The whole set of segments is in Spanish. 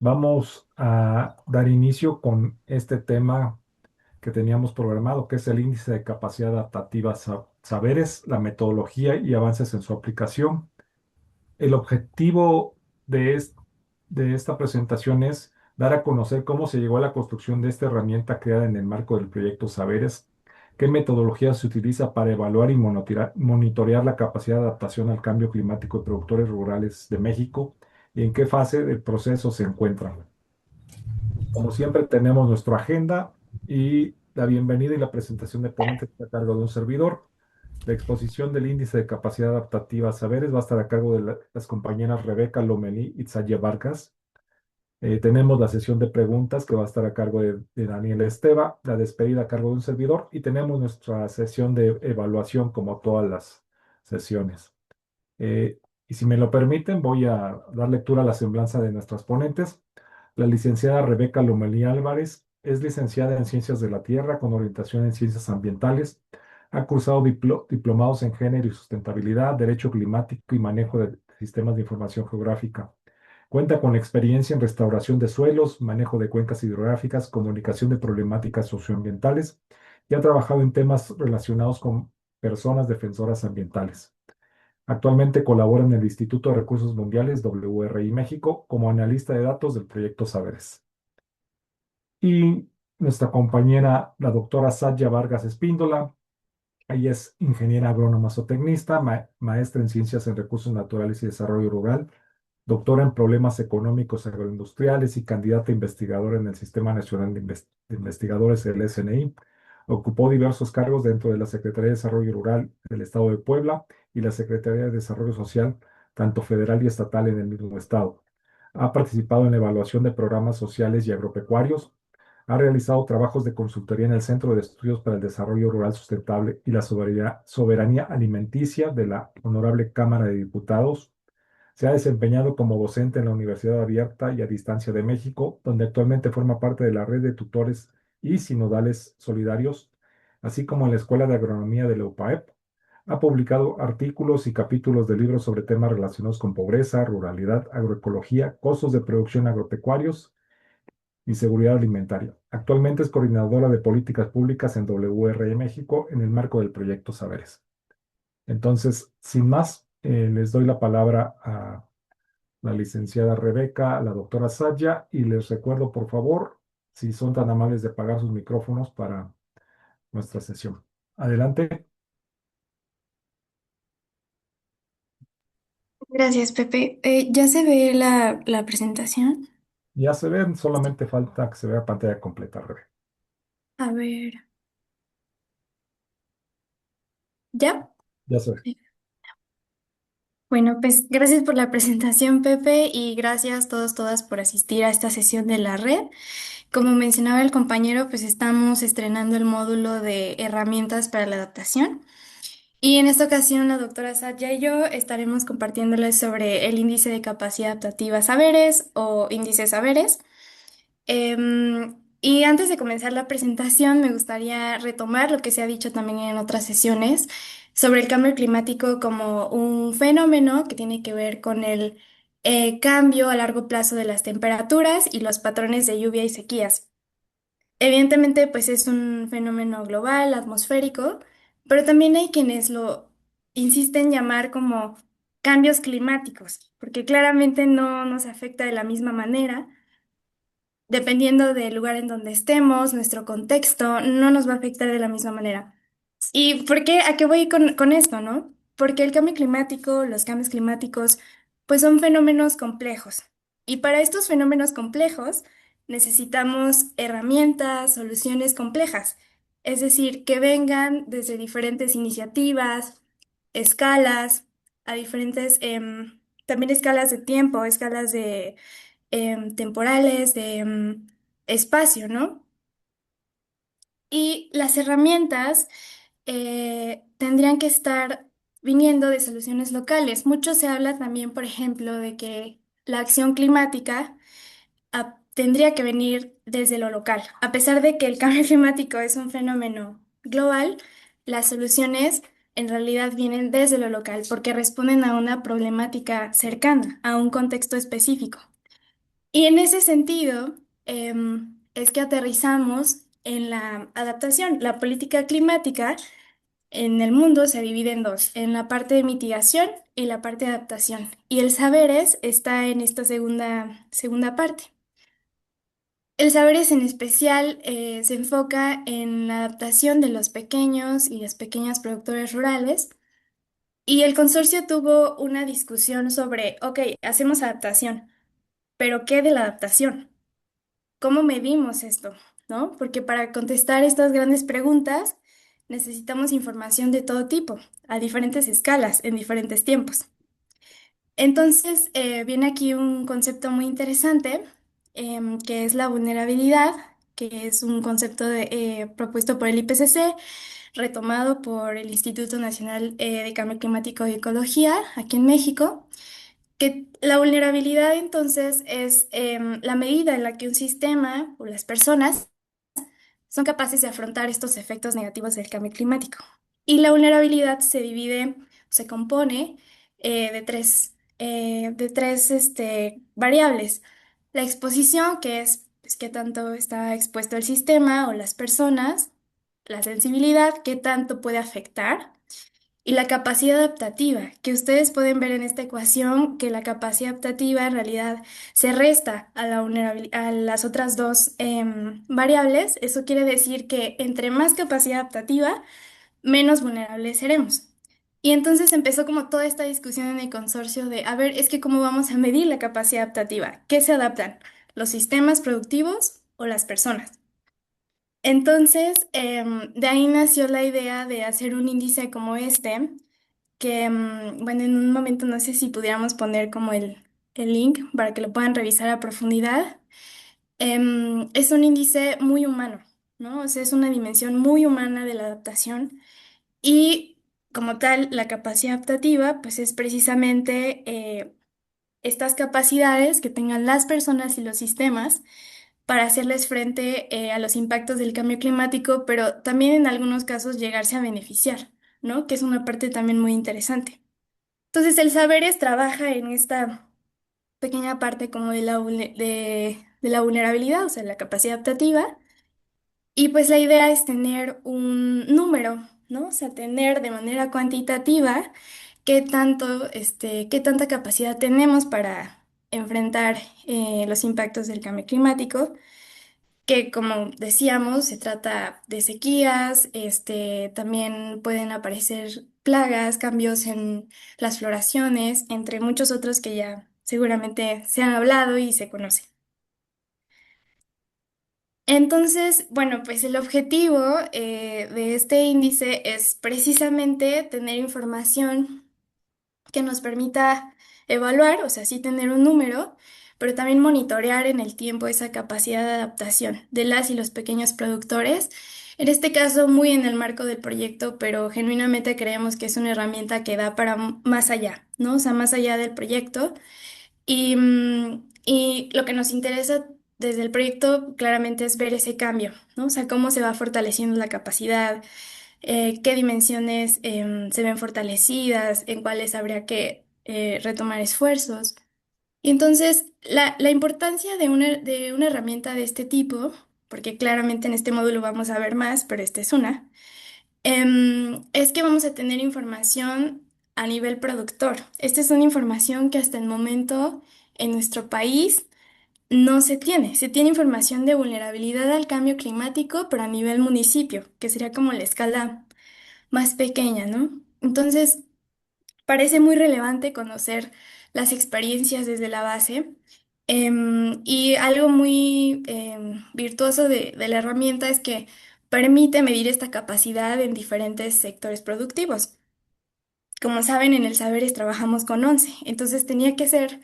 Vamos a dar inicio con este tema que teníamos programado, que es el índice de capacidad adaptativa saberes, la metodología y avances en su aplicación. El objetivo de esta presentación es dar a conocer cómo se llegó a la construcción de esta herramienta creada en el marco del proyecto Saberes, qué metodología se utiliza para evaluar y monitorear la capacidad de adaptación al cambio climático de productores rurales de México y en qué fase del proceso se encuentran. Como siempre, tenemos nuestra agenda y la bienvenida y la presentación de ponentes está a cargo de un servidor. La exposición del índice de capacidad adaptativa a saberes va a estar a cargo de las compañeras Rebeca Lomelí y Tzaya Vargas. Tenemos la sesión de preguntas que va a estar a cargo de Daniel Esteva, la despedida a cargo de un servidor y tenemos nuestra sesión de evaluación como todas las sesiones. Y si me lo permiten, voy a dar lectura a la semblanza de nuestras ponentes. La licenciada Rebeca Lomelí Álvarez es licenciada en Ciencias de la Tierra con orientación en Ciencias Ambientales. Ha cursado diplomados en Género y Sustentabilidad, Derecho Climático y Manejo de Sistemas de Información Geográfica. Cuenta con experiencia en restauración de suelos, manejo de cuencas hidrográficas, comunicación de problemáticas socioambientales y ha trabajado en temas relacionados con personas defensoras ambientales. Actualmente colabora en el Instituto de Recursos Mundiales WRI México como analista de datos del proyecto Saberes. Y nuestra compañera, la doctora Satya Vargas Espíndola, ella es ingeniera agrónoma zootecnista, maestra en ciencias en recursos naturales y desarrollo rural, doctora en problemas económicos agroindustriales y candidata investigadora en el Sistema Nacional de Investigadores, el SNI. Ocupó diversos cargos dentro de la Secretaría de Desarrollo Rural del Estado de Puebla y la Secretaría de Desarrollo Social, tanto federal y estatal en el mismo estado. Ha participado en la evaluación de programas sociales y agropecuarios. Ha realizado trabajos de consultoría en el Centro de Estudios para el Desarrollo Rural Sustentable y la Soberanía Alimenticia de la Honorable Cámara de Diputados. Se ha desempeñado como docente en la Universidad Abierta y a Distancia de México, donde actualmente forma parte de la red de tutores y sinodales solidarios, así como en la Escuela de Agronomía de la UPAEP. Ha publicado artículos y capítulos de libros sobre temas relacionados con pobreza, ruralidad, agroecología, costos de producción agropecuarios y seguridad alimentaria. Actualmente es coordinadora de políticas públicas en WRE México en el marco del proyecto Saberes. Entonces, sin más, les doy la palabra a la licenciada Rebeca, a la doctora Satya, y les recuerdo, por favor, si son tan amables de apagar sus micrófonos para nuestra sesión. Adelante, Gracias, Pepe. ¿Ya se ve la presentación? ya se ven, solamente falta que se vea pantalla completa, Rebeca. A ver, ¿ya? Ya se ve. Bueno, pues gracias por la presentación, Pepe, y gracias todas por asistir a esta sesión de la red. Como mencionaba el compañero, pues estamos estrenando el módulo de herramientas para la adaptación. Y en esta ocasión, la doctora Satya y yo estaremos compartiéndoles sobre el índice de capacidad adaptativa saberes o índice saberes. Y antes de comenzar la presentación, me gustaría retomar lo que se ha dicho también en otras sesiones sobre el cambio climático como un fenómeno que tiene que ver con el cambio a largo plazo de las temperaturas y los patrones de lluvia y sequías. Evidentemente, pues es un fenómeno global, atmosférico, pero también hay quienes lo insisten en llamar como cambios climáticos, porque claramente no nos afecta de la misma manera dependiendo del lugar en donde estemos, nuestro contexto, no nos va a afectar de la misma manera. ¿Y por qué? ¿A qué voy con esto, no? Porque el cambio climático, los cambios climáticos, pues son fenómenos complejos. Y para estos fenómenos complejos necesitamos herramientas, soluciones complejas. Es decir, que vengan desde diferentes iniciativas, escalas, a diferentes, también escalas de tiempo, escalas de temporales, de espacio, ¿no? Y las herramientas tendrían que estar viniendo de soluciones locales. Mucho se habla también, por ejemplo, de que la acción climática tendría que venir desde lo local. A pesar de que el cambio climático es un fenómeno global, las soluciones en realidad vienen desde lo local porque responden a una problemática cercana, a un contexto específico. Y en ese sentido, es que aterrizamos en la adaptación. La política climática en el mundo se divide en dos, en la parte de mitigación y la parte de adaptación. Y el saberes está en esta segunda parte. El saberes en especial se enfoca en la adaptación de los pequeños y las pequeñas productores rurales. Y el consorcio tuvo una discusión sobre, ok, hacemos adaptación, pero ¿qué de la adaptación? ¿Cómo medimos esto? ¿No? Porque para contestar estas grandes preguntas necesitamos información de todo tipo, a diferentes escalas, en diferentes tiempos. Entonces, viene aquí un concepto muy interesante, que es la vulnerabilidad, que es un concepto propuesto por el IPCC, retomado por el Instituto Nacional de Cambio Climático y Ecología, aquí en México, que la vulnerabilidad entonces es la medida en la que un sistema o las personas son capaces de afrontar estos efectos negativos del cambio climático. Y la vulnerabilidad se divide, se compone de tres variables. La exposición, que es pues, qué tanto está expuesto el sistema o las personas, la sensibilidad, qué tanto puede afectar, y la capacidad adaptativa, que ustedes pueden ver en esta ecuación que la capacidad adaptativa en realidad se resta a a las otras dos variables. Eso quiere decir que entre más capacidad adaptativa, menos vulnerables seremos. Y entonces empezó como toda esta discusión en el consorcio de, a ver, es que cómo vamos a medir la capacidad adaptativa, ¿qué se adaptan? ¿Los sistemas productivos o las personas? Entonces, de ahí nació la idea de hacer un índice como este que, bueno, en un momento no sé si pudiéramos poner como el link para que lo puedan revisar a profundidad. Es un índice muy humano, ¿no? O sea, es una dimensión muy humana de la adaptación y como tal, la capacidad adaptativa, pues es precisamente estas capacidades que tengan las personas y los sistemas para hacerles frente a los impactos del cambio climático, pero también en algunos casos llegarse a beneficiar, ¿no? Que es una parte también muy interesante. Entonces, el saberes trabaja en esta pequeña parte como de la vulnerabilidad, o sea, la capacidad adaptativa, y pues la idea es tener un número, ¿no? O sea, tener de manera cuantitativa qué tanta capacidad tenemos para enfrentar los impactos del cambio climático, que como decíamos, se trata de sequías, también pueden aparecer plagas, cambios en las floraciones, entre muchos otros que ya seguramente se han hablado y se conocen. Entonces, bueno, pues el objetivo de este índice es precisamente tener información que nos permita evaluar, o sea, sí tener un número, pero también monitorear en el tiempo esa capacidad de adaptación de las y los pequeños productores. En este caso, muy en el marco del proyecto, pero genuinamente creemos que es una herramienta que da para más allá, ¿no? O sea, más allá del proyecto. Y lo que nos interesa desde el proyecto claramente es ver ese cambio, ¿no? O sea, cómo se va fortaleciendo la capacidad, qué dimensiones se ven fortalecidas, en cuáles habría que retomar esfuerzos. Y entonces, la importancia de una herramienta de este tipo, porque claramente en este módulo vamos a ver más, pero esta es una, es que vamos a tener información a nivel productor. Esta es una información que hasta el momento en nuestro país no se tiene. Se tiene información de vulnerabilidad al cambio climático, pero a nivel municipio, que sería como la escala más pequeña, ¿no? Entonces, parece muy relevante conocer las experiencias desde la base. Y algo muy virtuoso de la herramienta es que permite medir esta capacidad en diferentes sectores productivos. Como saben, en el Saberes trabajamos con 11, entonces tenía que ser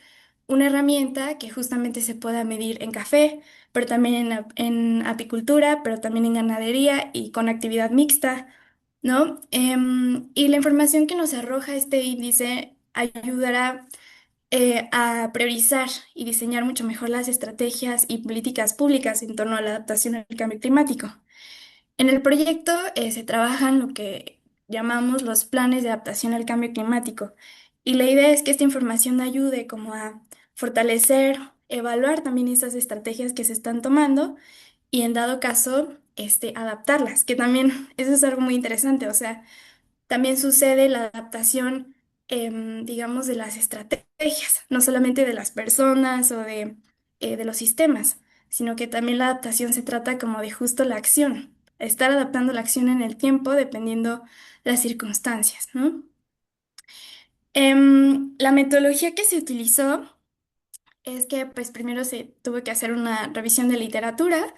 una herramienta que justamente se pueda medir en café, pero también en apicultura, pero también en ganadería y con actividad mixta, ¿no? Y la información que nos arroja este índice ayudará a priorizar y diseñar mucho mejor las estrategias y políticas públicas en torno a la adaptación al cambio climático. En el proyecto se trabajan lo que llamamos los planes de adaptación al cambio climático y la idea es que esta información ayude como a fortalecer evaluar también esas estrategias que se están tomando y en dado caso, adaptarlas, que también eso es algo muy interesante, o sea, también sucede la adaptación, digamos, de las estrategias, no solamente de las personas o de los sistemas, sino que también la adaptación se trata como de justo la acción, estar adaptando la acción en el tiempo dependiendo las circunstancias, ¿no? La metodología que se utilizó es que pues primero se tuvo que hacer una revisión de literatura,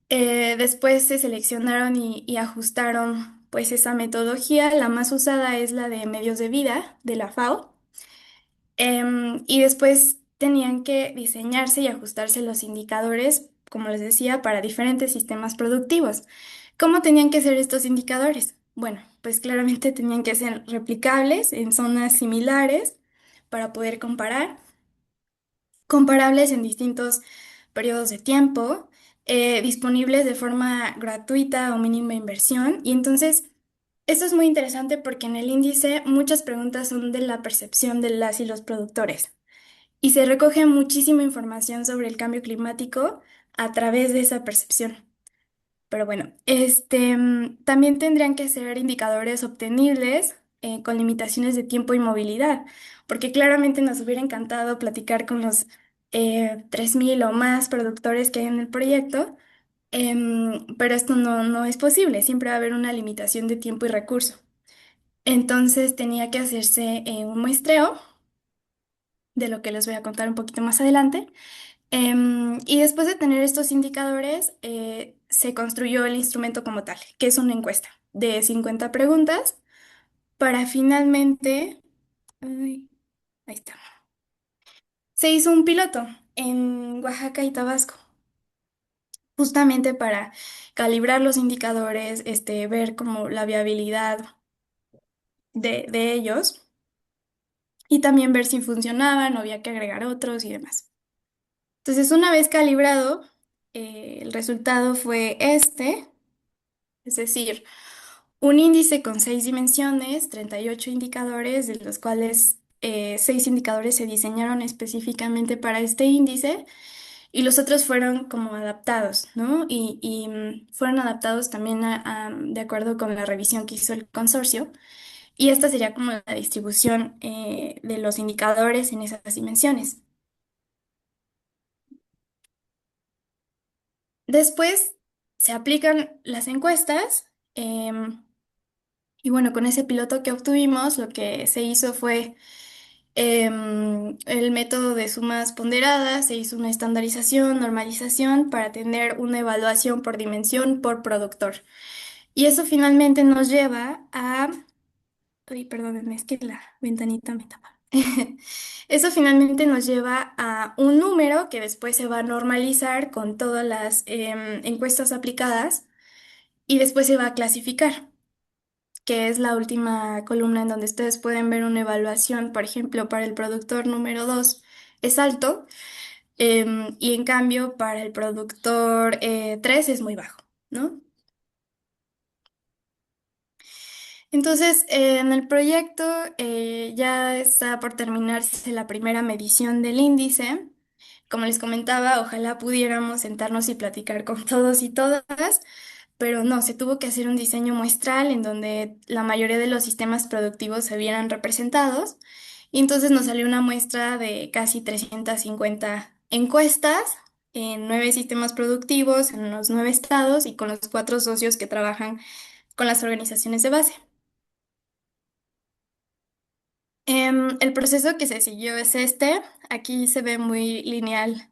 después se seleccionaron y ajustaron pues esa metodología. La más usada es la de medios de vida de la FAO. Y después tenían que diseñarse y ajustarse los indicadores, como les decía, para diferentes sistemas productivos. ¿Cómo tenían que ser estos indicadores? Bueno, pues claramente tenían que ser replicables en zonas similares para poder comparar, comparables en distintos periodos de tiempo, disponibles de forma gratuita o mínima inversión. Y entonces, esto es muy interesante porque en el índice muchas preguntas son de la percepción de las y los productores. Y se recoge muchísima información sobre el cambio climático a través de esa percepción. Pero bueno, también tendrían que ser indicadores obtenibles con limitaciones de tiempo y movilidad, porque claramente nos hubiera encantado platicar con los 3.000 o más productores que hay en el proyecto, pero esto no es posible, siempre va a haber una limitación de tiempo y recurso. Entonces tenía que hacerse un muestreo, de lo que les voy a contar un poquito más adelante. Y después de tener estos indicadores, se construyó el instrumento como tal, que es una encuesta de 50 preguntas para finalmente, ay, ahí está, se hizo un piloto en Oaxaca y Tabasco, justamente para calibrar los indicadores, ver como la viabilidad de ellos y también ver si funcionaban o había que agregar otros y demás. Entonces, una vez calibrado, el resultado fue este. Es decir, un índice con 6 dimensiones, 38 indicadores, de los cuales 6 indicadores se diseñaron específicamente para este índice y los otros fueron como adaptados, ¿no? Fueron adaptados también de acuerdo con la revisión que hizo el consorcio. Y esta sería como la distribución de los indicadores en esas dimensiones. Después se aplican las encuestas. Y bueno, con ese piloto que obtuvimos, lo que se hizo fue el método de sumas ponderadas, se hizo una estandarización, normalización para tener una evaluación por dimensión por productor. Y eso finalmente nos lleva a... Ay, perdónenme, es que la ventanita me tapa. Eso finalmente nos lleva a un número que después se va a normalizar con todas las encuestas aplicadas y después se va a clasificar, que es la última columna en donde ustedes pueden ver una evaluación, por ejemplo, para el productor número 2 es alto, y en cambio para el productor 3 es muy bajo, ¿no? Entonces, en el proyecto ya está por terminarse la primera medición del índice. Como les comentaba, ojalá pudiéramos sentarnos y platicar con todos y todas, pero no, se tuvo que hacer un diseño muestral en donde la mayoría de los sistemas productivos se vieran representados. Y entonces nos salió una muestra de casi 350 encuestas en 9 sistemas productivos, en unos 9 estados y con los 4 socios que trabajan con las organizaciones de base. El proceso que se siguió es este. Aquí se ve muy lineal,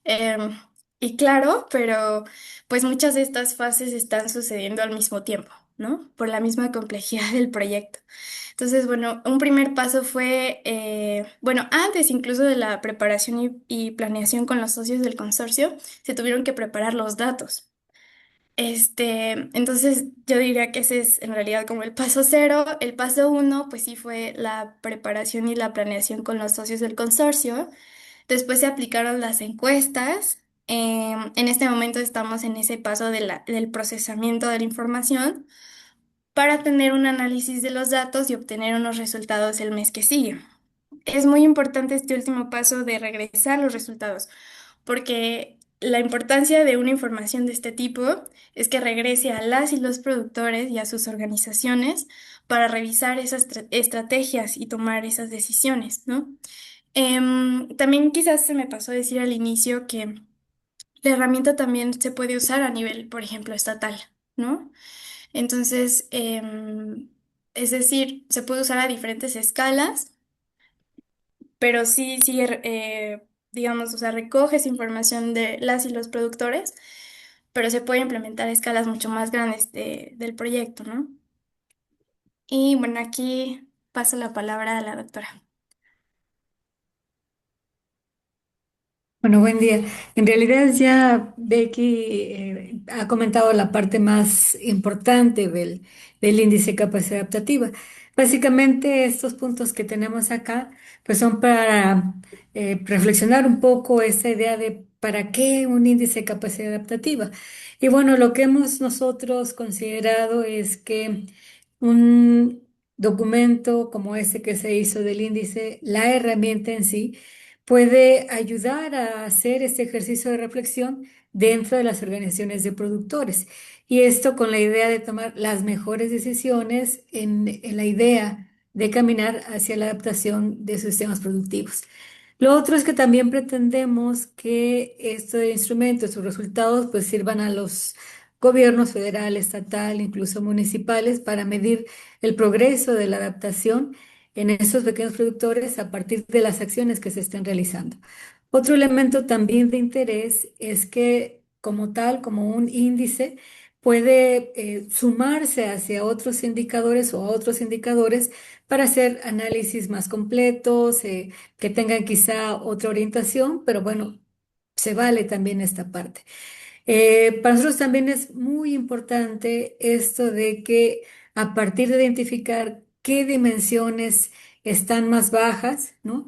em, y claro, pero pues muchas de estas fases están sucediendo al mismo tiempo, ¿no? Por la misma complejidad del proyecto. Entonces, bueno, un primer paso fue, bueno, antes incluso de la preparación y planeación con los socios del consorcio, se tuvieron que preparar los datos. Entonces yo diría que ese es en realidad como el paso cero. El paso uno, pues sí fue la preparación y la planeación con los socios del consorcio. Después se aplicaron las encuestas. En este momento estamos en ese paso del procesamiento de la información para tener un análisis de los datos y obtener unos resultados el mes que sigue. es muy importante este último paso de regresar los resultados, porque la importancia de una información de este tipo es que regrese a las y los productores y a sus organizaciones para revisar esas estrategias y tomar esas decisiones, ¿no? También quizás se me pasó decir al inicio que la herramienta también se puede usar a nivel, por ejemplo, estatal, ¿no? Entonces, es decir, se puede usar a diferentes escalas, pero sí, digamos, o sea, recoges información de las y los productores, pero se puede implementar a escalas mucho más grandes del proyecto, ¿no? Y bueno, aquí paso la palabra a la doctora. Bueno, buen día. En realidad ya Becky ha comentado la parte más importante del índice de capacidad adaptativa. Básicamente estos puntos que tenemos acá pues son para reflexionar un poco esa idea de para qué un índice de capacidad adaptativa. Y bueno, lo que hemos nosotros considerado es que un documento como ese que se hizo del índice, la herramienta en sí, puede ayudar a hacer este ejercicio de reflexión dentro de las organizaciones de productores. Y esto con la idea de tomar las mejores decisiones en la idea de caminar hacia la adaptación de sus sistemas productivos. Lo otro es que también pretendemos que este instrumento, sus resultados, pues sirvan a los gobiernos federal, estatal, incluso municipales, para medir el progreso de la adaptación en esos pequeños productores a partir de las acciones que se estén realizando. Otro elemento también de interés es que como tal, como un índice, puede sumarse hacia otros indicadores o a otros indicadores para hacer análisis más completos, que tengan quizá otra orientación, pero bueno, se vale también esta parte. Para nosotros también es muy importante esto de que a partir de identificar qué dimensiones están más bajas, ¿no?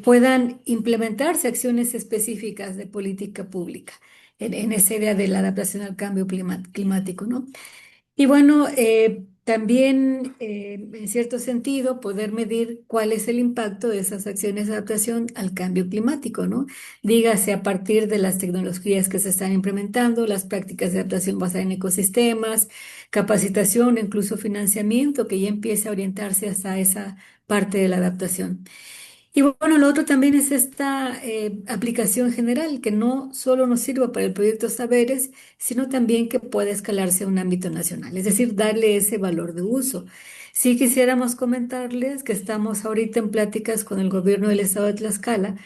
Puedan implementarse acciones específicas de política pública en esa idea de la adaptación al cambio climático, ¿no? Y bueno, también en cierto sentido poder medir cuál es el impacto de esas acciones de adaptación al cambio climático, ¿no? Dígase a partir de las tecnologías que se están implementando, las prácticas de adaptación basadas en ecosistemas, capacitación, incluso financiamiento que ya empieza a orientarse hacia esa parte de la adaptación. Y bueno, lo otro también es esta aplicación general, que no solo nos sirva para el proyecto Saberes, sino también que pueda escalarse a un ámbito nacional, es decir, darle ese valor de uso. Sí quisiéramos comentarles que estamos ahorita en pláticas con el gobierno del estado de Tlaxcala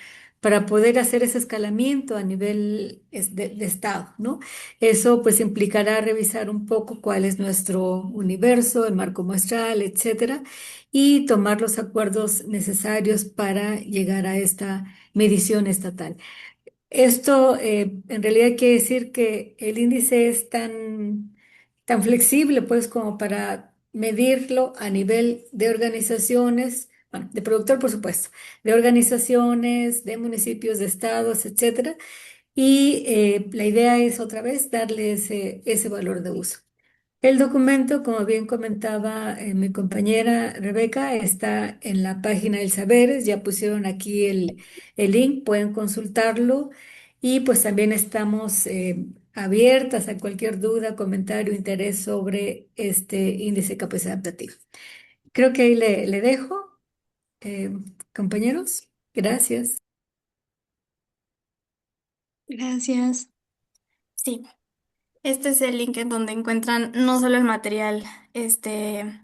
para poder hacer ese escalamiento a nivel de estado, ¿no? Eso pues implicará revisar un poco cuál es nuestro universo, el marco muestral, etcétera, y tomar los acuerdos necesarios para llegar a esta medición estatal. Esto en realidad quiere decir que el índice es tan flexible, pues, como para medirlo a nivel de organizaciones, bueno, de productor, por supuesto, de organizaciones, de municipios, de estados, etcétera. Y la idea es otra vez darle ese valor de uso. El documento, como bien comentaba mi compañera Rebeca, está en la página del Saberes, ya pusieron aquí el link, pueden consultarlo y pues también estamos abiertas a cualquier duda, comentario, interés sobre este índice de capacidad adaptativa. Creo que ahí le dejo, eh, compañeros. Gracias. Gracias. Sí, este es el link en donde encuentran no solo el material de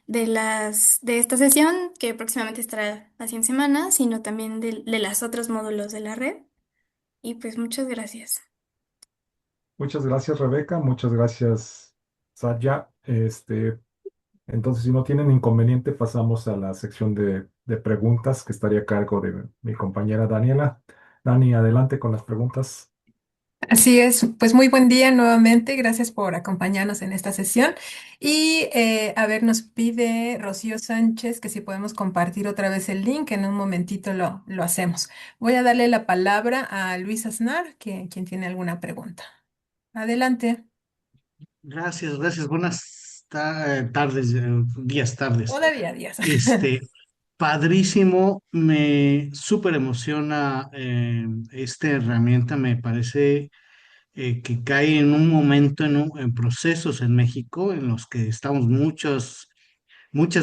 esta sesión, que próximamente estará así en semana, sino también de las otros módulos de la red. Y pues muchas gracias. Muchas gracias, Rebeca. Muchas gracias, Satya. Entonces, si no tienen inconveniente, pasamos a la sección de preguntas que estaría a cargo de mi compañera Daniela. Dani, adelante con las preguntas. Así es, pues muy buen día nuevamente, gracias por acompañarnos en esta sesión. Y a ver, nos pide Rocío Sánchez que si podemos compartir otra vez el link, en un momentito lo hacemos. Voy a darle la palabra a Luis Aznar, quien tiene alguna pregunta. Adelante. Gracias, gracias. Buenas tardes, días, tardes. Todavía días. Este, padrísimo, me súper emociona esta herramienta, me parece que cae en un momento, en procesos en México en los que estamos muchas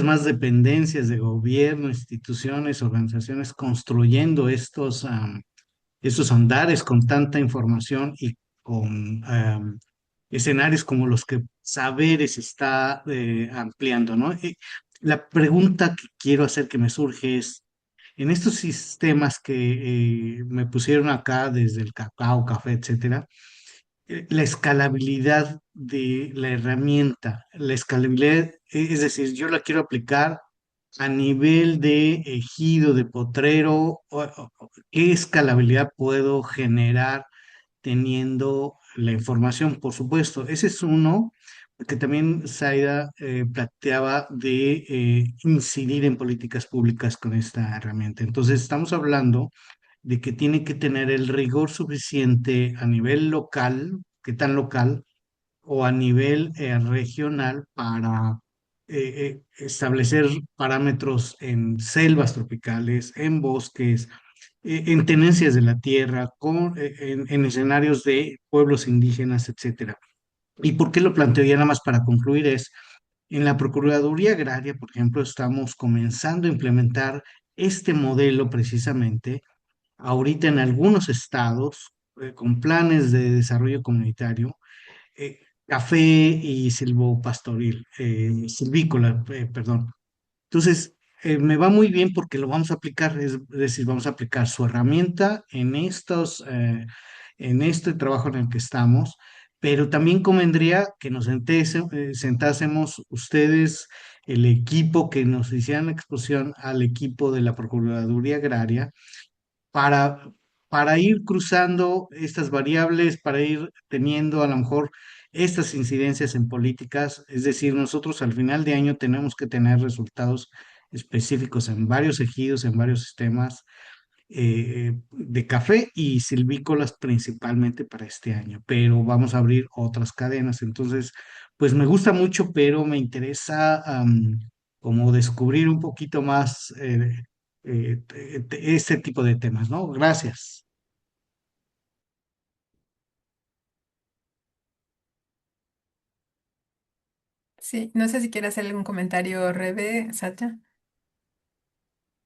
más dependencias de gobierno, instituciones, organizaciones construyendo estos andares con tanta información y con escenarios como los que Saberes está ampliando, ¿no? La pregunta que quiero hacer que me surge es, en estos sistemas que me pusieron acá, desde el cacao, café, etcétera, la escalabilidad de la herramienta, la escalabilidad, es decir, yo la quiero aplicar a nivel de ejido, de potrero, ¿qué escalabilidad puedo generar teniendo la información? Por supuesto, ese es uno, que también Zaida planteaba de incidir en políticas públicas con esta herramienta. Entonces, estamos hablando de que tiene que tener el rigor suficiente a nivel local, ¿qué tan local? O a nivel regional para establecer parámetros en selvas tropicales, en bosques, en tenencias de la tierra, en escenarios de pueblos indígenas, etcétera. ¿Y por qué lo planteo? Ya nada más para concluir es, en la Procuraduría Agraria, por ejemplo, estamos comenzando a implementar este modelo precisamente ahorita en algunos estados con planes de desarrollo comunitario, café y silvopastoril, silvícola, perdón. Entonces, me va muy bien porque lo vamos a aplicar, es decir, vamos a aplicar su herramienta en este trabajo en el que estamos, pero también convendría que nos sentásemos ustedes, el equipo, que nos hicieran la exposición al equipo de la Procuraduría Agraria para, para ir cruzando estas variables, para ir teniendo a lo mejor estas incidencias en políticas. Es decir, nosotros al final de año tenemos que tener resultados específicos en varios ejidos, en varios sistemas de café y silvícolas principalmente para este año, pero vamos a abrir otras cadenas. Entonces, pues me gusta mucho, pero me interesa como descubrir un poquito más este tipo de temas, ¿no? Gracias. Sí, no sé si quieres hacer algún comentario, Rebe, Sacha.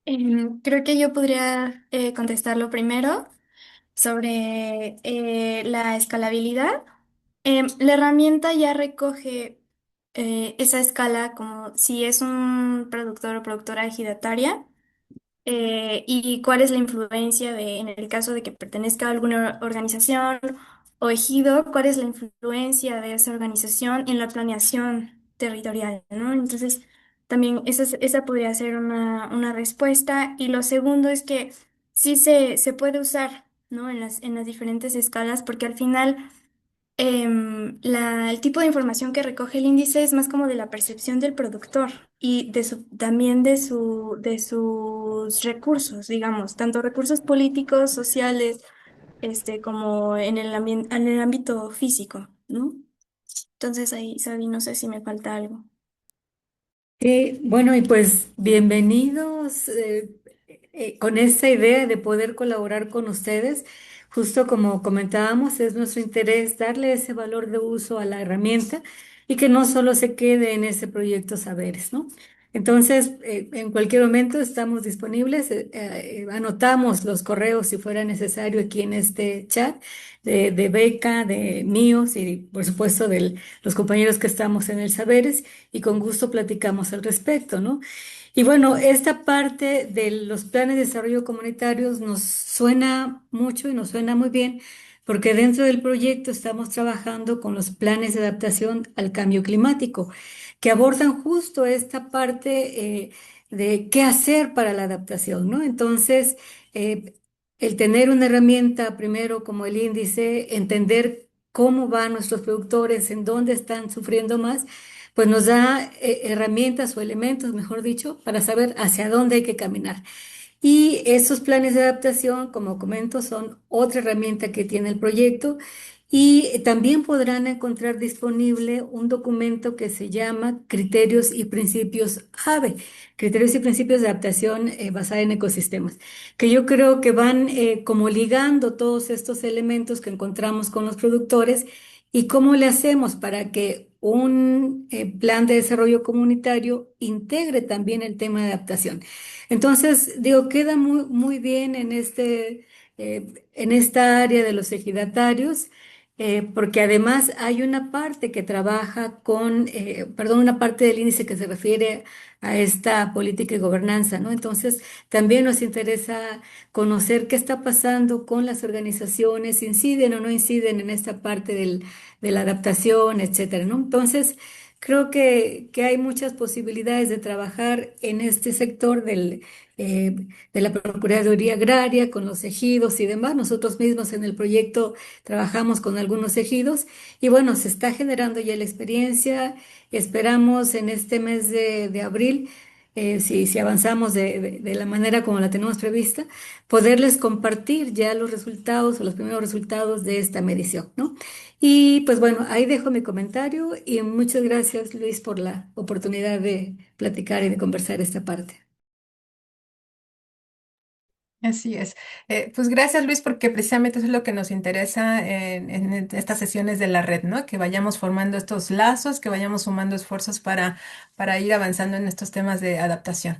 Creo que yo podría contestarlo primero sobre la escalabilidad. La herramienta ya recoge esa escala como si es un productor o productora ejidataria. Y cuál es la influencia de, en el caso de que pertenezca a alguna organización o ejido, cuál es la influencia de esa organización en la planeación territorial, ¿no? Entonces, también esa podría ser una respuesta. Y lo segundo es que sí se puede usar, ¿no? En las diferentes escalas, porque al final el tipo de información que recoge el índice es más como de la percepción del productor y también de sus recursos, digamos, tanto recursos políticos, sociales, como en el ámbito físico, ¿no? Entonces ahí, Sabi, no sé si me falta algo. Bueno, y pues bienvenidos con esta idea de poder colaborar con ustedes. Justo como comentábamos, es nuestro interés darle ese valor de uso a la herramienta y que no solo se quede en ese proyecto Saberes, ¿no? Entonces, en cualquier momento estamos disponibles. Anotamos los correos si fuera necesario aquí en este chat de Beca, de míos y por supuesto de los compañeros que estamos en el Saberes y con gusto platicamos al respecto, ¿no? Y bueno, esta parte de los planes de desarrollo comunitarios nos suena mucho y nos suena muy bien, porque dentro del proyecto estamos trabajando con los planes de adaptación al cambio climático, que abordan justo esta parte de qué hacer para la adaptación, ¿no? Entonces, el tener una herramienta primero como el índice, entender cómo van nuestros productores, en dónde están sufriendo más, pues nos da herramientas o elementos, mejor dicho, para saber hacia dónde hay que caminar. Y esos planes de adaptación, como comento, son otra herramienta que tiene el proyecto Y también podrán encontrar disponible un documento que se llama Criterios y Principios AVE, Criterios y Principios de Adaptación basada en ecosistemas, que yo creo que van como ligando todos estos elementos que encontramos con los productores y cómo le hacemos para que un plan de desarrollo comunitario integre también el tema de adaptación. Entonces, digo, queda muy, muy bien en esta área de los ejidatarios, porque además hay una parte que trabaja perdón, una parte del índice que se refiere a esta política y gobernanza, ¿no? Entonces, también nos interesa conocer qué está pasando con las organizaciones, inciden o no inciden en esta parte de la adaptación, etcétera, ¿no? Entonces, creo que hay muchas posibilidades de trabajar en este sector eh, de la Procuraduría Agraria, con los ejidos y demás. Nosotros mismos en el proyecto trabajamos con algunos ejidos y bueno, se está generando ya la experiencia. Esperamos en este mes de abril, si avanzamos de la manera como la tenemos prevista, poderles compartir ya los resultados o los primeros resultados de esta medición, ¿no? Y pues bueno, ahí dejo mi comentario y muchas gracias, Luis, por la oportunidad de platicar y de conversar esta parte. Así es. Pues gracias, Luis, porque precisamente eso es lo que nos interesa en estas sesiones de la red, ¿no? Que vayamos formando estos lazos, que vayamos sumando esfuerzos para ir avanzando en estos temas de adaptación.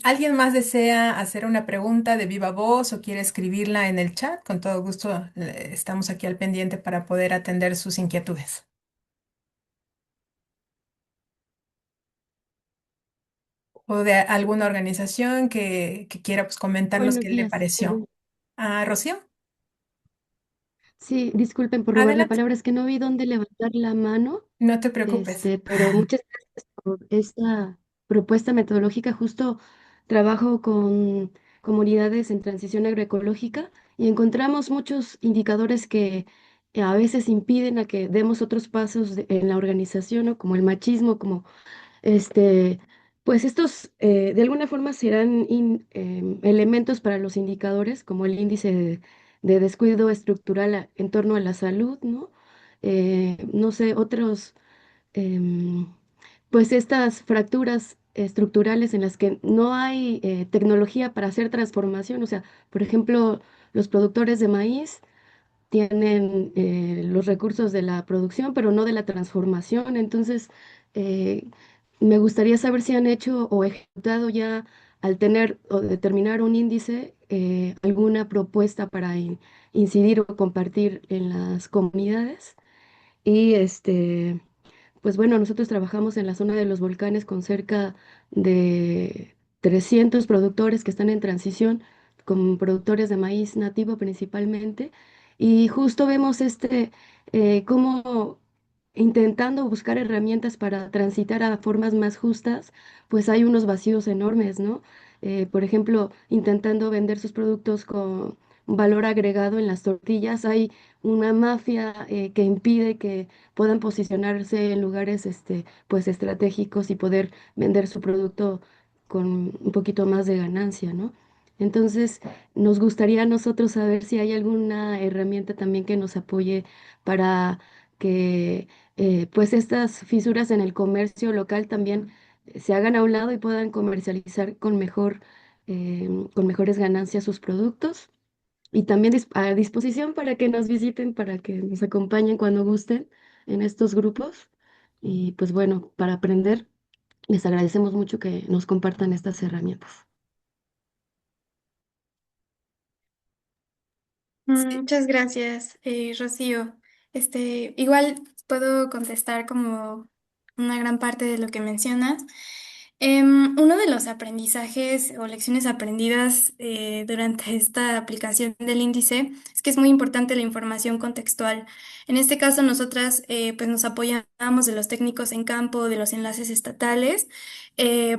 ¿Alguien más desea hacer una pregunta de viva voz o quiere escribirla en el chat? Con todo gusto, estamos aquí al pendiente para poder atender sus inquietudes. O de alguna organización que quiera pues, comentarnos Buenos qué le días, pareció. perdón. Ah, Rocío, Sí, disculpen por robar la adelante. palabra, es que no vi dónde levantar la mano, No te preocupes. pero muchas gracias por esta propuesta metodológica. Justo trabajo con comunidades en transición agroecológica y encontramos muchos indicadores que a veces impiden a que demos otros pasos en la organización, ¿no? Como el machismo, como este, pues estos de alguna forma serán elementos para los indicadores, como el índice de descuido estructural en torno a la salud, ¿no? No sé, otros, em, pues estas fracturas estructurales en las que no hay tecnología para hacer transformación, o sea, por ejemplo, los productores de maíz tienen los recursos de la producción, pero no de la transformación. Entonces, eh, me gustaría saber si han hecho o ejecutado ya, al tener o determinar un índice, alguna propuesta para incidir o compartir en las comunidades. Y pues bueno, nosotros trabajamos en la zona de los volcanes con cerca de 300 productores que están en transición, con productores de maíz nativo principalmente, y justo vemos cómo intentando buscar herramientas para transitar a formas más justas, pues hay unos vacíos enormes, ¿no? Por ejemplo, intentando vender sus productos con valor agregado en las tortillas, hay una mafia que impide que puedan posicionarse en lugares pues estratégicos y poder vender su producto con un poquito más de ganancia, ¿no? Entonces, nos gustaría a nosotros saber si hay alguna herramienta también que nos apoye para que pues estas fisuras en el comercio local también se hagan a un lado y puedan comercializar con mejores ganancias sus productos. Y también a disposición para que nos visiten, para que nos acompañen cuando gusten en estos grupos. Y pues bueno, para aprender, les agradecemos mucho que nos compartan estas herramientas. Sí. Muchas gracias, Rocío. Igual puedo contestar como una gran parte de lo que mencionas. Uno de los aprendizajes o lecciones aprendidas durante esta aplicación del índice es que es muy importante la información contextual. En este caso, nosotras pues nos apoyamos de los técnicos en campo, de los enlaces estatales,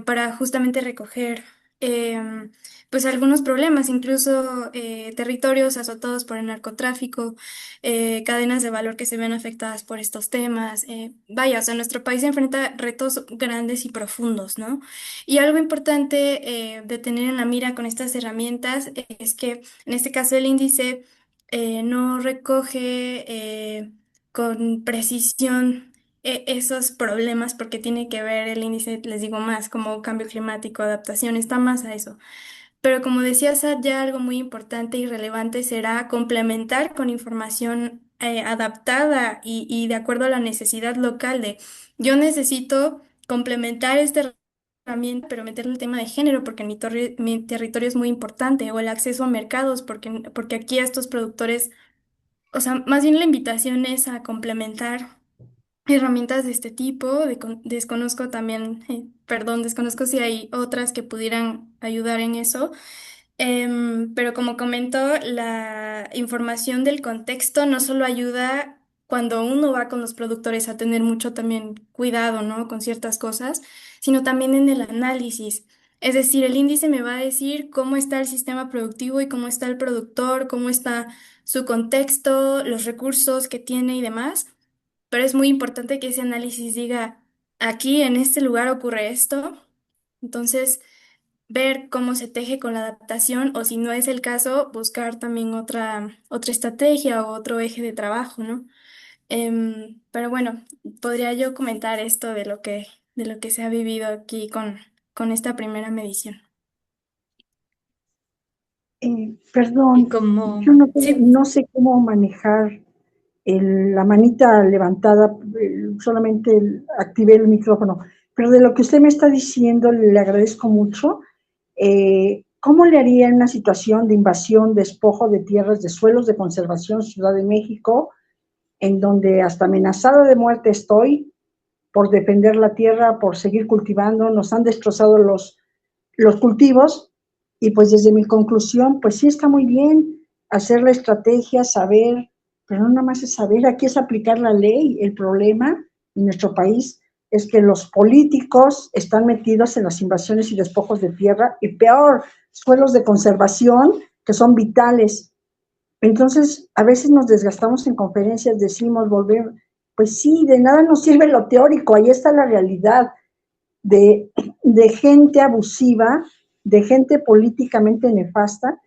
para justamente recoger pues algunos problemas, incluso territorios azotados por el narcotráfico, cadenas de valor que se ven afectadas por estos temas. Vaya, o sea, nuestro país enfrenta retos grandes y profundos, ¿no? Y algo importante de tener en la mira con estas herramientas es que en este caso el índice no recoge con precisión esos problemas porque tiene que ver el índice, les digo más, como cambio climático, adaptación, está más a eso. Pero como decía Sad, ya algo muy importante y relevante será complementar con información adaptada y de acuerdo a la necesidad local de yo necesito complementar esta herramienta, pero meterle el tema de género porque mi territorio es muy importante, o el acceso a mercados porque aquí a estos productores, o sea, más bien la invitación es a complementar herramientas de este tipo. Desconozco también, perdón, desconozco si hay otras que pudieran ayudar en eso. Pero como comentó, la información del contexto no solo ayuda cuando uno va con los productores a tener mucho también cuidado, ¿no? Con ciertas cosas, sino también en el análisis. Es decir, el índice me va a decir cómo está el sistema productivo y cómo está el productor, cómo está su contexto, los recursos que tiene y demás. Pero es muy importante que ese análisis diga, aquí en este lugar ocurre esto. Entonces, ver cómo se teje con la adaptación o si no es el caso, buscar también otra estrategia o otro eje de trabajo, ¿no? Pero bueno, podría yo comentar esto de lo que se ha vivido aquí con esta primera medición. Y Perdón, como, yo sí, no sé cómo manejar la manita levantada, solamente activé el micrófono, pero de lo que usted me está diciendo le agradezco mucho. ¿Cómo le haría en una situación de invasión, despojo de tierras, de suelos de conservación, Ciudad de México, en donde hasta amenazada de muerte estoy por defender la tierra, por seguir cultivando, nos han destrozado los cultivos y pues desde mi conclusión, pues sí está muy bien hacer la estrategia, saber, pero no nada más es saber, aquí es aplicar la ley. El problema en nuestro país es que los políticos están metidos en las invasiones y despojos de tierra y peor, suelos de conservación que son vitales. Entonces, a veces nos desgastamos en conferencias, decimos, volver, pues sí, de nada nos sirve lo teórico, ahí está la realidad de, de gente abusiva, de gente políticamente nefasta,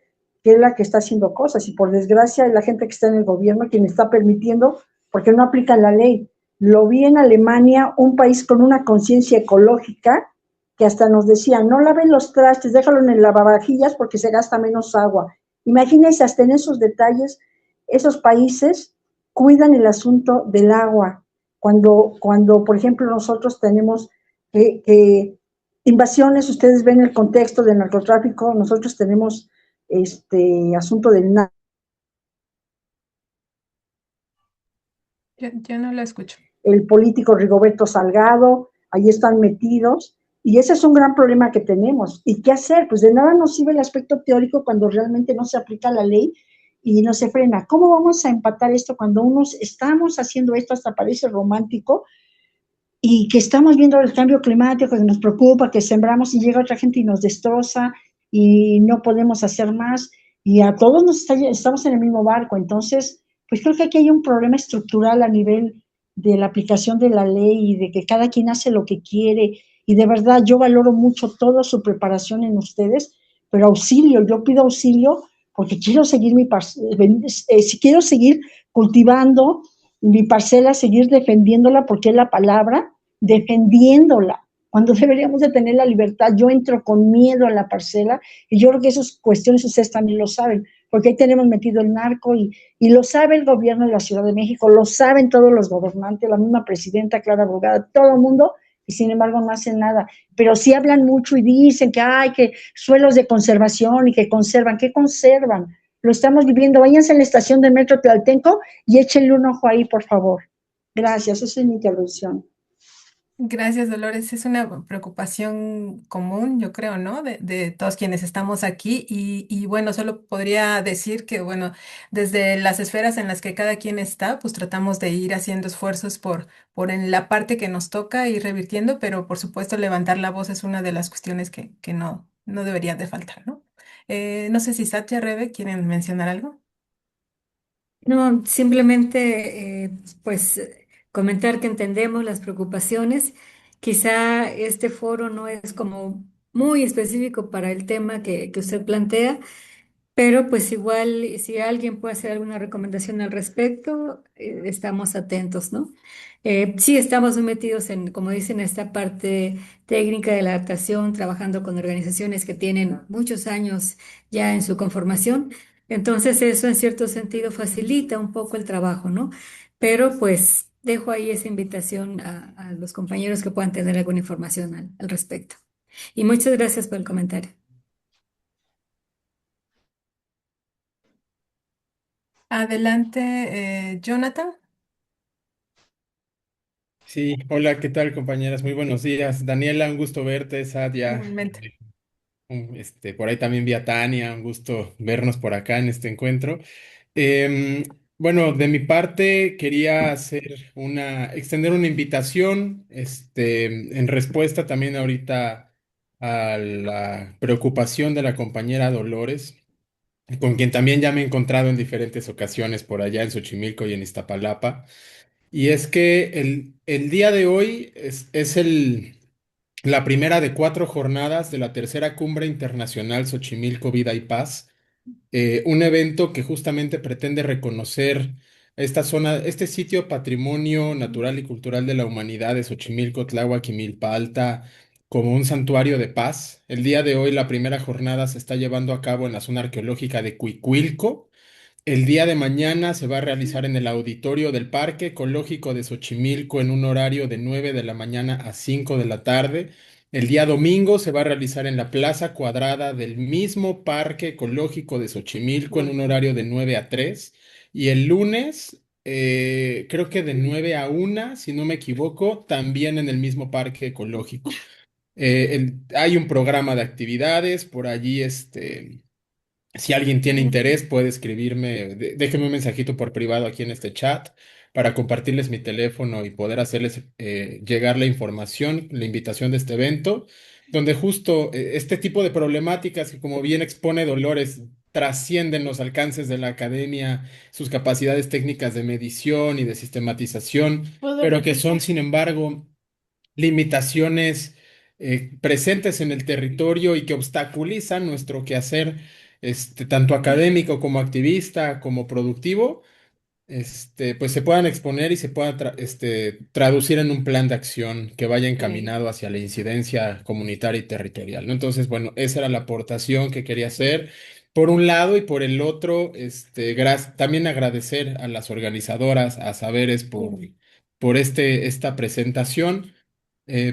que es la que está haciendo cosas. Y por desgracia es la gente que está en el gobierno quien está permitiendo, porque no aplican la ley. Lo vi en Alemania, un país con una conciencia ecológica, que hasta nos decía, no laven los trastes, déjalo en el lavavajillas porque se gasta menos agua. Imagínense, hasta en esos detalles, esos países cuidan el asunto del agua. Cuando por ejemplo, nosotros tenemos invasiones, ustedes ven el contexto del narcotráfico, nosotros tenemos este asunto del Yo no lo escucho. el político Rigoberto Salgado, ahí están metidos, y ese es un gran problema que tenemos. ¿Y qué hacer? Pues de nada nos sirve el aspecto teórico cuando realmente no se aplica la ley y no se frena. ¿Cómo vamos a empatar esto cuando unos estamos haciendo esto, hasta parece romántico, y que estamos viendo el cambio climático que nos preocupa, que sembramos y llega otra gente y nos destroza y no podemos hacer más y a todos estamos en el mismo barco? Entonces, pues creo que aquí hay un problema estructural a nivel de la aplicación de la ley y de que cada quien hace lo que quiere, y de verdad yo valoro mucho toda su preparación en ustedes, pero auxilio, yo pido auxilio porque quiero seguir si quiero seguir cultivando mi parcela, seguir defendiéndola porque es la palabra, defendiéndola, cuando deberíamos de tener la libertad. Yo entro con miedo a la parcela y yo creo que esas cuestiones ustedes también lo saben, porque ahí tenemos metido el narco y lo sabe el gobierno de la Ciudad de México, lo saben todos los gobernantes, la misma presidenta Clara Brugada, todo el mundo, y sin embargo no hacen nada. Pero sí hablan mucho y dicen que hay que suelos de conservación y que conservan. ¿Qué conservan? Lo estamos viviendo. Váyanse a la estación de metro Tlaltenco y échenle un ojo ahí, por favor. Gracias, esa es mi intervención. Gracias, Dolores. Es una preocupación común, yo creo, ¿no? De todos quienes estamos aquí. Y bueno, solo podría decir que, bueno, desde las esferas en las que cada quien está, pues tratamos de ir haciendo esfuerzos por en la parte que nos toca ir revirtiendo, pero por supuesto levantar la voz es una de las cuestiones que no deberían de faltar, ¿no? No sé si Satya, Rebe, quieren mencionar algo. no, simplemente pues comentar que entendemos las preocupaciones. Quizá este foro no es como muy específico para el tema que usted plantea, Pero pues igual, si alguien puede hacer alguna recomendación al respecto, estamos atentos, ¿no? Sí, estamos metidos en, como dicen, esta parte técnica de la adaptación, trabajando con organizaciones que tienen muchos años ya en su conformación. Entonces, eso en cierto sentido facilita un poco el trabajo, ¿no? Pero pues dejo ahí esa invitación a los compañeros que puedan tener alguna información al respecto. Y muchas gracias por el comentario. Adelante, Jonathan. Sí, hola, ¿qué tal, compañeras? Muy buenos días. Daniela, un gusto verte, Sadia. Igualmente. Por ahí también vi a Tania, un gusto vernos por acá en este encuentro. Em, bueno, de mi parte quería extender una invitación, en respuesta también ahorita a la preocupación de la compañera Dolores, con quien también ya me he encontrado en diferentes ocasiones por allá en Xochimilco y en Iztapalapa. Y es que el día de hoy la primera de 4 jornadas de la tercera Cumbre Internacional Xochimilco Vida y Paz, un evento que justamente pretende reconocer esta zona, este sitio Patrimonio Natural y Cultural de la Humanidad de Xochimilco, Tláhuac y Milpa Alta como un santuario de paz. El día de hoy la primera jornada se está llevando a cabo en la zona arqueológica de Cuicuilco. El día de mañana se va a realizar en el auditorio del Parque Ecológico de Xochimilco en un horario de 9 de la mañana a 5 de la tarde. El día domingo se va a realizar en la Plaza Cuadrada del mismo Parque Ecológico de Xochimilco en un horario de 9 a 3. Y el lunes, creo que de 9 a 1, si no me equivoco, también en el mismo Parque Ecológico. Hay un programa de actividades por allí, si alguien tiene interés, puede escribirme, déjeme un mensajito por privado aquí en este chat para compartirles mi teléfono y poder hacerles llegar la información, la invitación de este evento, donde justo este tipo de problemáticas que, como bien expone Dolores, trascienden los alcances de la academia, sus capacidades técnicas de medición y de sistematización, ¿Puedo pero que son, replicar? sin embargo, limitaciones presentes en el territorio y que obstaculizan nuestro quehacer, tanto académico como activista, como productivo, pues se puedan exponer y se pueda traducir en un plan de acción que vaya encaminado hacia la incidencia comunitaria y territorial, ¿no? Entonces, bueno, esa era la aportación que quería hacer. Por un lado y por el otro, también agradecer a las organizadoras, a Saberes por esta presentación.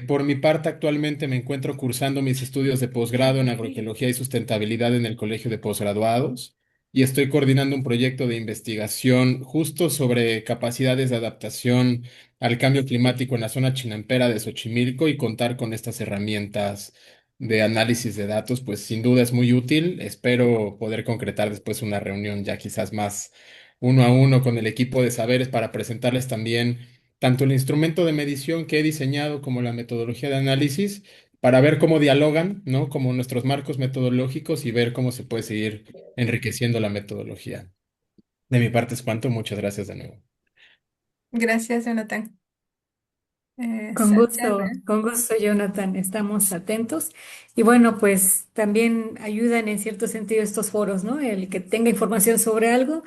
Por mi parte, actualmente me encuentro cursando mis estudios de posgrado en agroecología y sustentabilidad en el Colegio de Posgraduados y estoy coordinando un proyecto de investigación justo sobre capacidades de adaptación al cambio climático en la zona chinampera de Xochimilco, y contar con estas herramientas de análisis de datos, pues sin duda es muy útil. Espero poder concretar después una reunión ya quizás más uno a uno con el equipo de saberes para presentarles también tanto el instrumento de medición que he diseñado como la metodología de análisis, para ver cómo dialogan, ¿no? Como nuestros marcos metodológicos, y ver cómo se puede seguir enriqueciendo la metodología. De mi parte es cuanto. Muchas gracias de nuevo. Gracias, Jonathan. Santiago. Con gusto, Jonathan, estamos atentos. Y bueno, pues también ayudan en cierto sentido estos foros, ¿no? El que tenga información sobre algo,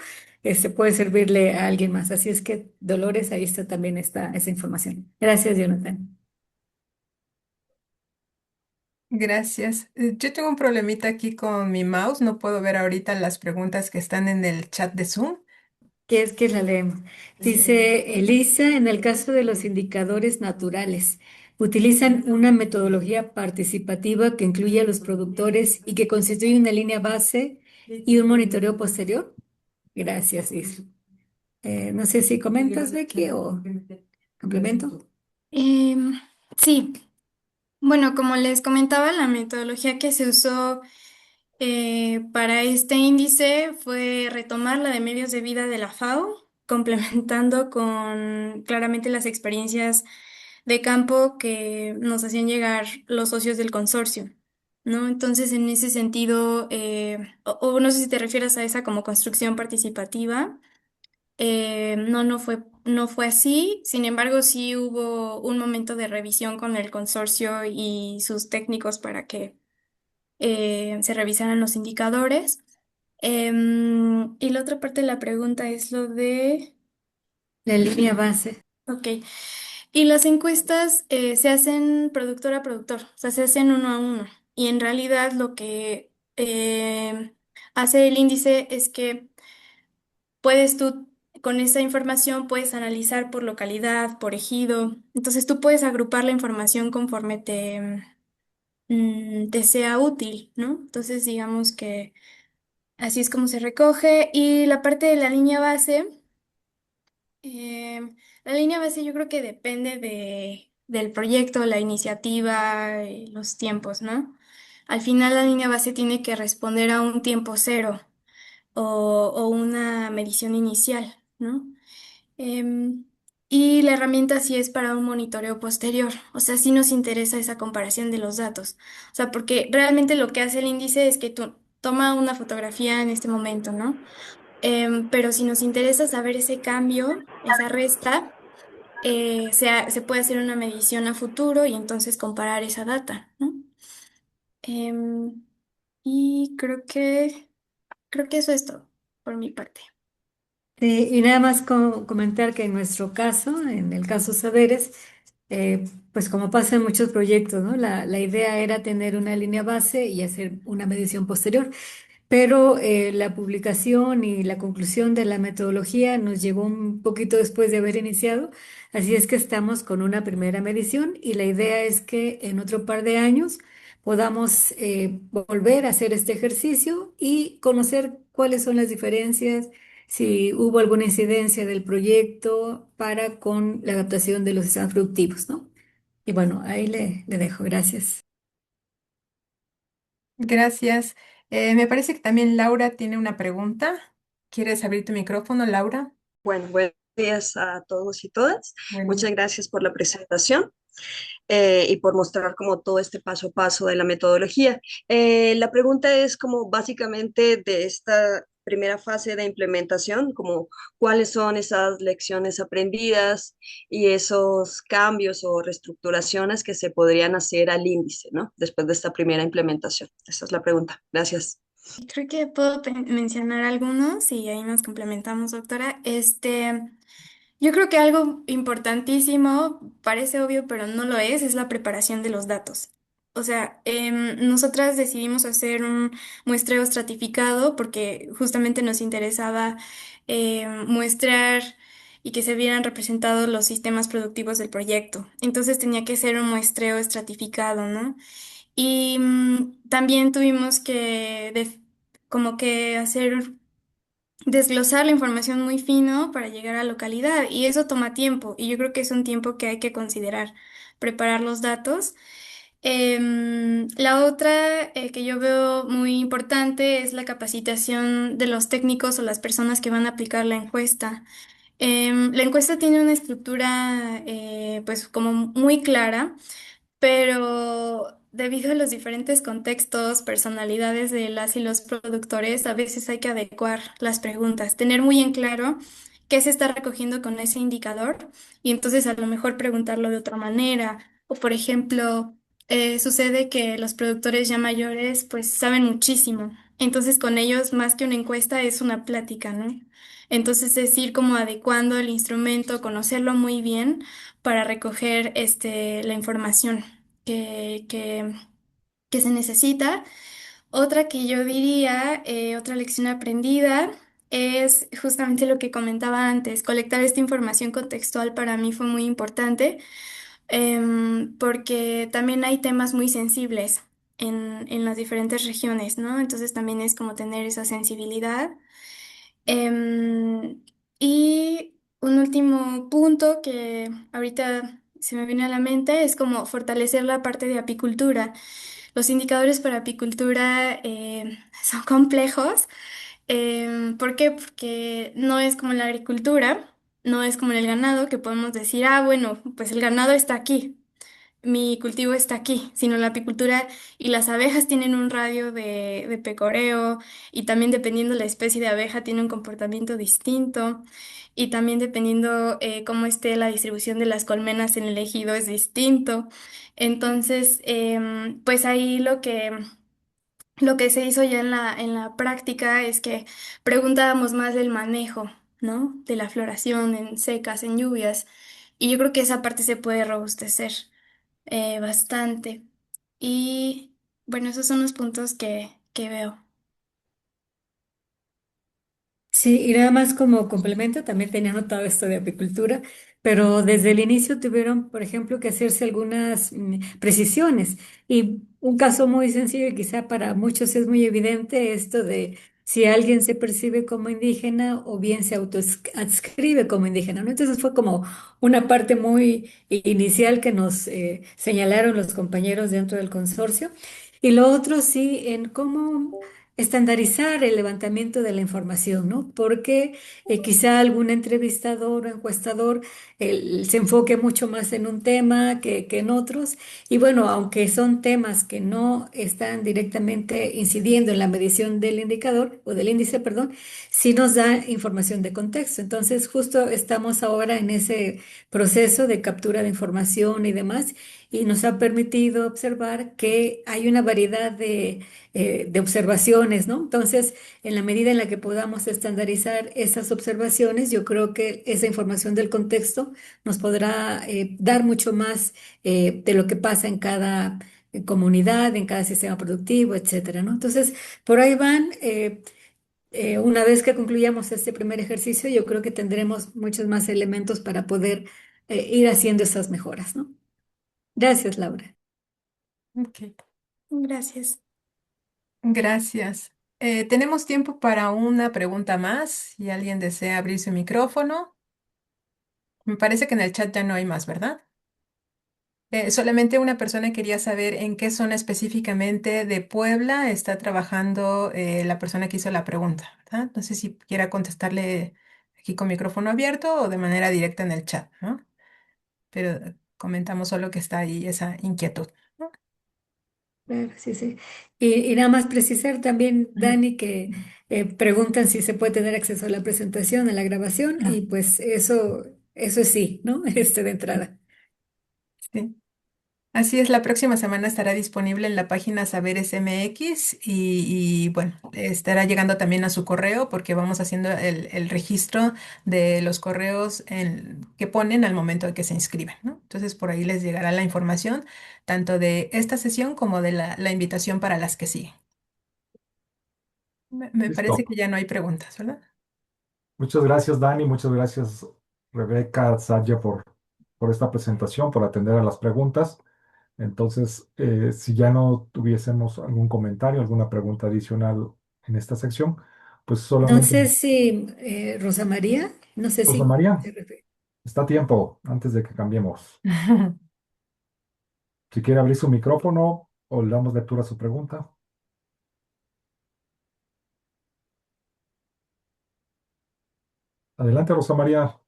puede servirle a alguien más. Así es que, Dolores, ahí está también esa información. Gracias, Jonathan. Gracias. Yo tengo un problemita aquí con mi mouse. No puedo ver ahorita las preguntas que están en el chat de Zoom. ¿Qué es que la leemos? Dice Elisa, en el caso de los indicadores naturales, utilizan una metodología participativa que incluye a los productores y que constituye una línea base y un monitoreo posterior. Gracias, Is. No sé si comentas, Becky, o complemento. Em, sí, bueno, como les comentaba, la metodología que se usó para este índice fue retomar la de medios de vida de la FAO, complementando con claramente las experiencias de campo que nos hacían llegar los socios del consorcio, ¿no? Entonces, en ese sentido, o no sé si te refieres a esa como construcción participativa. No, no fue así. Sin embargo, sí hubo un momento de revisión con el consorcio y sus técnicos para que se revisaran los indicadores. Y la otra parte de la pregunta es lo de... La línea base. Ok. Y las encuestas se hacen productor a productor, o sea, se hacen uno a uno. Y en realidad lo que hace el índice es que puedes tú, con esa información, puedes analizar por localidad, por ejido. Entonces tú puedes agrupar la información conforme te sea útil, ¿no? Entonces digamos que así es como se recoge. Y la parte de la línea base. La línea base yo creo que depende del proyecto, la iniciativa, los tiempos, ¿no? Al final la línea base tiene que responder a un tiempo cero o una medición inicial, ¿no? Em, y la herramienta sí es para un monitoreo posterior, o sea, sí nos interesa esa comparación de los datos, o sea, porque realmente lo que hace el índice es que tú toma una fotografía en este momento, ¿no? Pero si nos interesa saber ese cambio, esa resta, se puede hacer una medición a futuro y entonces comparar esa data, ¿no? Em, y creo que eso es todo por mi parte. Sí, y nada más comentar que en nuestro caso, en el caso Saberes, pues como pasa en muchos proyectos, ¿no? La idea era tener una línea base y hacer una medición posterior. Pero la publicación y la conclusión de la metodología nos llegó un poquito después de haber iniciado, así es que estamos con una primera medición y la idea es que en otro par de años podamos volver a hacer este ejercicio y conocer cuáles son las diferencias, si hubo alguna incidencia del proyecto para con la adaptación de los sistemas productivos, ¿no? Y bueno, ahí le dejo, gracias. Gracias. Me parece que también Laura tiene una pregunta. ¿Quieres abrir tu micrófono, Laura? Bueno, buenos días a todos y todas. Bueno. Muchas gracias por la presentación y por mostrar como todo este paso a paso de la metodología. La pregunta es como básicamente de esta primera fase de implementación, como cuáles son esas lecciones aprendidas y esos cambios o reestructuraciones que se podrían hacer al índice, ¿no? Después de esta primera implementación. Esa es la pregunta. Gracias. Creo que puedo mencionar algunos y ahí nos complementamos, doctora. Yo creo que algo importantísimo, parece obvio, pero no lo es la preparación de los datos. O sea, nosotras decidimos hacer un muestreo estratificado porque justamente nos interesaba muestrar y que se vieran representados los sistemas productivos del proyecto. Entonces tenía que ser un muestreo estratificado, ¿no? Y también tuvimos que como que hacer desglosar la información muy fino para llegar a localidad y eso toma tiempo y yo creo que es un tiempo que hay que considerar, preparar los datos. La otra que yo veo muy importante es la capacitación de los técnicos o las personas que van a aplicar la encuesta. La encuesta tiene una estructura pues como muy clara, pero debido a los diferentes contextos, personalidades de las y los productores, a veces hay que adecuar las preguntas, tener muy en claro qué se está recogiendo con ese indicador y entonces a lo mejor preguntarlo de otra manera. O por ejemplo, sucede que los productores ya mayores pues saben muchísimo. Entonces con ellos más que una encuesta es una plática, ¿no? Entonces es ir como adecuando el instrumento, conocerlo muy bien para recoger la información que, que, que se necesita. Otra que yo diría, otra lección aprendida, es justamente lo que comentaba antes. Colectar esta información contextual para mí fue muy importante, porque también hay temas muy sensibles en las diferentes regiones, ¿no? Entonces también es como tener esa sensibilidad. Em, y un último punto que ahorita se me viene a la mente es como fortalecer la parte de apicultura. Los indicadores para apicultura son complejos. ¿Por qué? Porque no es como la agricultura, no es como en el ganado, que podemos decir, ah, bueno, pues el ganado está aquí, mi cultivo está aquí, sino la apicultura y las abejas tienen un radio de pecoreo y también dependiendo la especie de abeja tiene un comportamiento distinto y también dependiendo cómo esté la distribución de las colmenas en el ejido es distinto. Entonces, pues ahí Lo que se hizo ya en la práctica es que preguntábamos más del manejo, ¿no? De la floración en secas, en lluvias. Y yo creo que esa parte se puede robustecer bastante. Y bueno, esos son los puntos que veo. Sí, y nada más como complemento, también tenía notado esto de apicultura, pero desde el inicio tuvieron, por ejemplo, que hacerse algunas precisiones. Y un caso muy sencillo, y quizá para muchos es muy evidente, esto de si alguien se percibe como indígena o bien se autoadscribe como indígena, ¿no? Entonces fue como una parte muy inicial que nos señalaron los compañeros dentro del consorcio. Y lo otro sí, en cómo estandarizar el levantamiento de la información, ¿no? Porque quizá algún entrevistador o encuestador se enfoque mucho más en un tema que en otros. Y bueno, aunque son temas que no están directamente incidiendo en la medición del indicador o del índice, perdón, sí nos da información de contexto. Entonces, justo estamos ahora en ese proceso de captura de información y demás, y nos ha permitido observar que hay una variedad de observaciones, ¿no? Entonces, en la medida en la que podamos estandarizar esas observaciones, yo creo que esa información del contexto nos podrá dar mucho más de lo que pasa en cada comunidad, en cada sistema productivo, etcétera, ¿no? Entonces, por ahí van. Una vez que concluyamos este primer ejercicio, yo creo que tendremos muchos más elementos para poder ir haciendo esas mejoras, ¿no? Gracias, Laura. Ok, Gracias. gracias. Tenemos tiempo para una pregunta más. Si alguien desea abrir su micrófono. Me parece que en el chat ya no hay más, ¿verdad? Solamente una persona quería saber en qué zona específicamente de Puebla está trabajando la persona que hizo la pregunta, ¿verdad? No sé si quiera contestarle aquí con micrófono abierto o de manera directa en el chat, ¿no? Pero comentamos solo que está ahí esa inquietud, ¿no? Claro, sí, sí. Y nada más precisar también, Dani, que preguntan si se puede tener acceso a la presentación, a la grabación, Ah, y pues eso es sí, ¿no? De entrada. sí. Así es, la próxima semana estará disponible en la página Saberes MX y, bueno, estará llegando también a su correo porque vamos haciendo el registro de los correos que ponen al momento de que se inscriben, ¿no? Entonces por ahí les llegará la información tanto de esta sesión como de la invitación para las que siguen. Me parece Listo. que ya no hay preguntas, ¿verdad? Muchas gracias, Dani. Muchas gracias, Rebeca, Sadia, por esta presentación, por atender a las preguntas. Entonces, si ya no tuviésemos algún comentario, alguna pregunta adicional en esta sección, pues No solamente, sé si Rosa María, no sé Rosa si María, se refiere. está a tiempo antes de que cambiemos. Si quiere abrir su micrófono o le damos lectura a su pregunta. Adelante, Rosa María.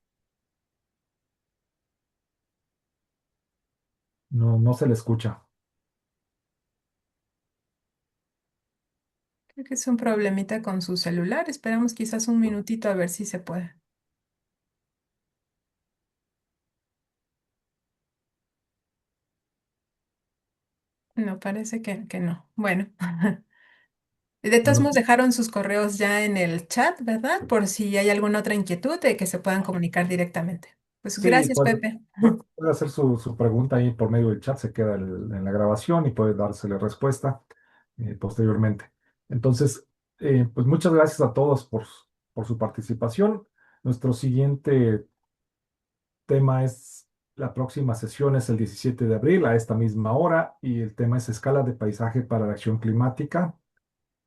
No, no se le escucha. Creo que es un problemita con su celular. Esperamos quizás un minutito a ver si se puede. No, parece que no. Bueno. De todos Bueno, modos, dejaron sus correos ya en el chat, ¿verdad? Por si hay alguna otra inquietud de que se puedan comunicar directamente. Pues sí, gracias, Pepe. puede hacer su pregunta ahí por medio del chat, se queda en la grabación y puede dársele respuesta posteriormente. Entonces, pues muchas gracias a todos por su participación. Nuestro siguiente tema es, la próxima sesión es el 17 de abril a esta misma hora y el tema es escala de paisaje para la acción climática.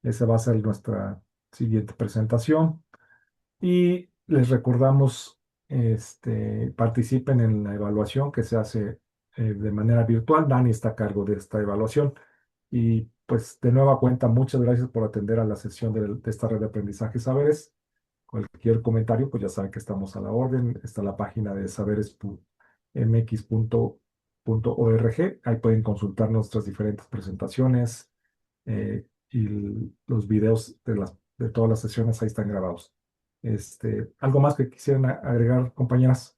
Esa va a ser nuestra siguiente presentación. Y les recordamos, participen en la evaluación que se hace de manera virtual. Dani está a cargo de esta evaluación. Y pues de nueva cuenta, muchas gracias por atender a la sesión de esta red de aprendizaje Saberes. Cualquier comentario, pues ya saben que estamos a la orden. Está la página de saberes.mx.org. Ahí pueden consultar nuestras diferentes presentaciones y los videos de todas las sesiones ahí están grabados. ¿Algo más que quisieran agregar, compañeras?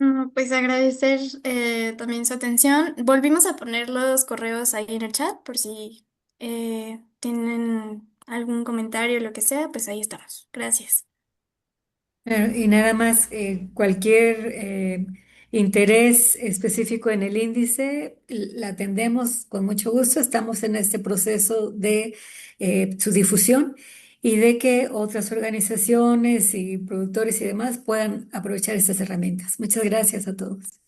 No, pues agradecer también su atención. Volvimos a poner los correos ahí en el chat por si tienen algún comentario o lo que sea, pues ahí estamos. Gracias. Y nada más, cualquier interés específico en el índice, la atendemos con mucho gusto. Estamos en este proceso de su difusión y de que otras organizaciones y productores y demás puedan aprovechar estas herramientas. Muchas gracias a todos.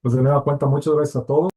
Pues de nueva cuenta, muchas gracias a todos.